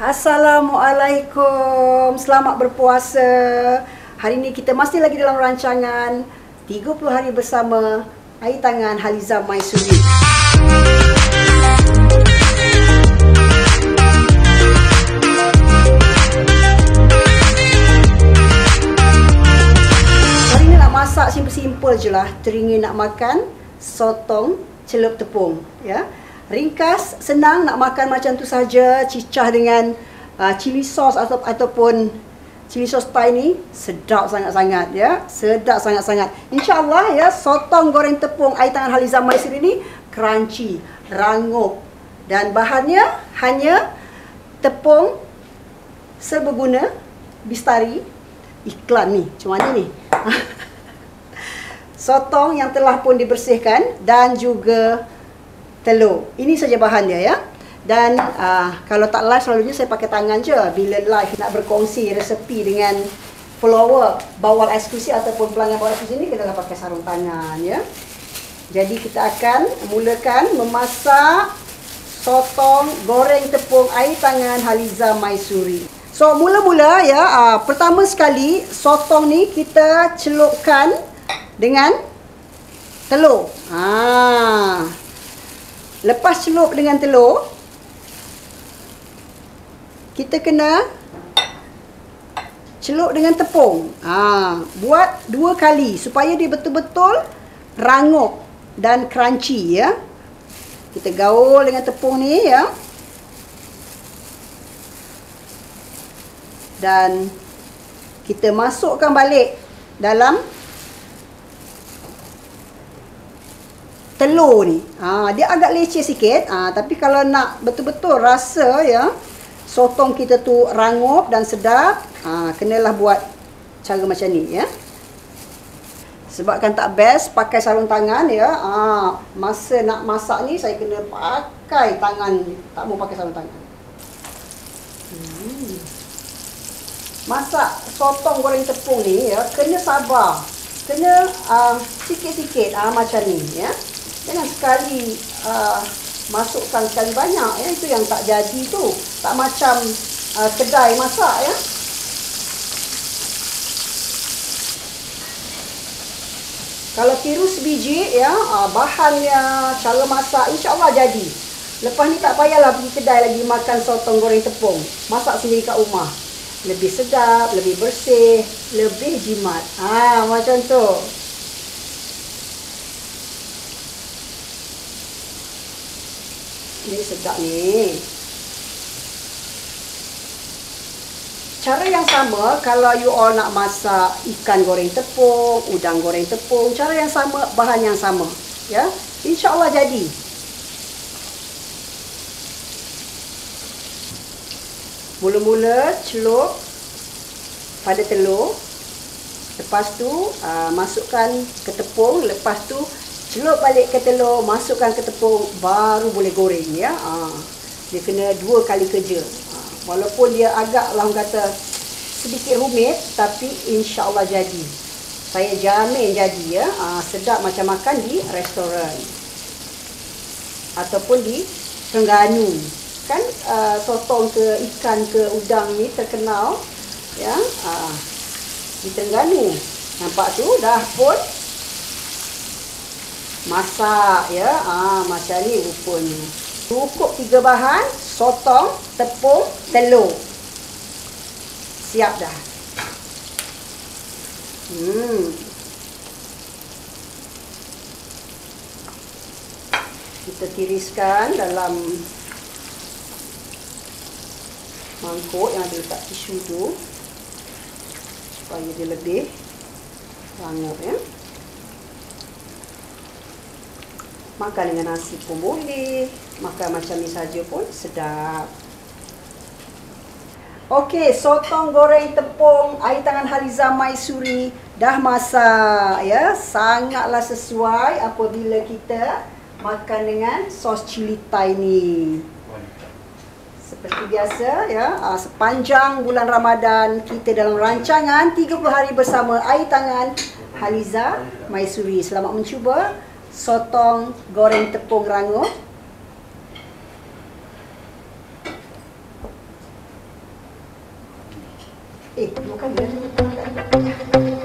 Assalamualaikum, selamat berpuasa. Hari ini kita masih lagi dalam rancangan 30 hari bersama air tangan Haliza Maisuri. Hari ini nak masak simple-simple je lah. Teringin nak makan sotong celup tepung, ya. Ringkas, senang, nak makan macam tu saja, cicah dengan chili sauce ataupun chili sauce Thai ni sedap sangat-sangat, ya. Sedap sangat-sangat. InsyaAllah, ya, sotong goreng tepung air tangan Haliza Maisuri ni crunchy, rangup, dan bahannya hanya tepung serbaguna Bistari. Iklan ni, macam mana ni? Sotong yang telah pun dibersihkan dan juga telur. Ini saja bahan dia, ya. Dan kalau tak live selalunya saya pakai tangan je. Bila live nak berkongsi resepi dengan follower bawal eksklusif ataupun pelanggan bawal eksklusif ni, kenalah pakai sarung tangan, ya. Jadi kita akan mulakan memasak sotong goreng tepung air tangan Haliza Maisuri. So mula-mula, ya, pertama sekali sotong ni kita celupkan dengan telur. Lepas celup dengan telur, kita kena celup dengan tepung. Buat 2 kali supaya dia betul-betul rangup dan crunchy, ya. Kita gaul dengan tepung ni, ya. Dan kita masukkan balik dalam telur ni. Dia agak leceh sikit, tapi kalau nak betul-betul rasa, ya, sotong kita tu rangup dan sedap, kenalah buat cara macam ni, ya. Sebabkan tak best pakai sarung tangan, ya. Masa nak masak ni saya kena pakai tangan, tak mau pakai sarung tangan. Masak sotong goreng tepung ni, ya, kena sabar. Kena sikit-sikit macam ni, ya. Jangan sekali masukkan sekali banyak, ya. Itu yang tak jadi tu. Tak macam kedai masak, ya. Kalau tiru sebiji, ya, bahannya, cara masak, insyaAllah jadi. Lepas ni tak payahlah pergi kedai lagi makan sotong goreng tepung. Masak sendiri kat rumah. Lebih sedap, lebih bersih, lebih jimat. Macam tu. Ini sedap ni. Cara yang sama kalau you all nak masak ikan goreng tepung, udang goreng tepung, cara yang sama, bahan yang sama, ya. InsyaAllah jadi. Mula-mula celup pada telur. Lepas tu masukkan ke tepung, lepas tu celup balik ke telur, masukkan ke tepung, baru boleh goreng, ya. Dia kena 2 kali kerja. Walaupun dia agak lah kata sedikit rumit, tapi insya-Allah jadi. Saya jamin jadi, ya. Sedap macam makan di restoran ataupun di Terengganu. Kan sotong ke ikan ke udang ni terkenal, ya. Di Terengganu. Nampak tu dah pun masak, ya. Macam ni rupanya. Cukup 3 bahan, sotong, tepung, telur. Siap dah. Kita tiriskan dalam mangkuk yang ada letak tisu tu supaya dia lebih rangup, ya. Makan dengan nasi pun boleh, makan macam ni saja pun sedap. Okey, sotong goreng tepung air tangan Haliza Maisuri dah masak, ya. Sangatlah sesuai apabila kita makan dengan sos cili Thai ni. Seperti biasa, ya, sepanjang bulan Ramadan kita dalam rancangan 30 hari bersama air tangan Haliza Maisuri. Selamat mencuba sotong goreng tepung rangup. Dua kali dah.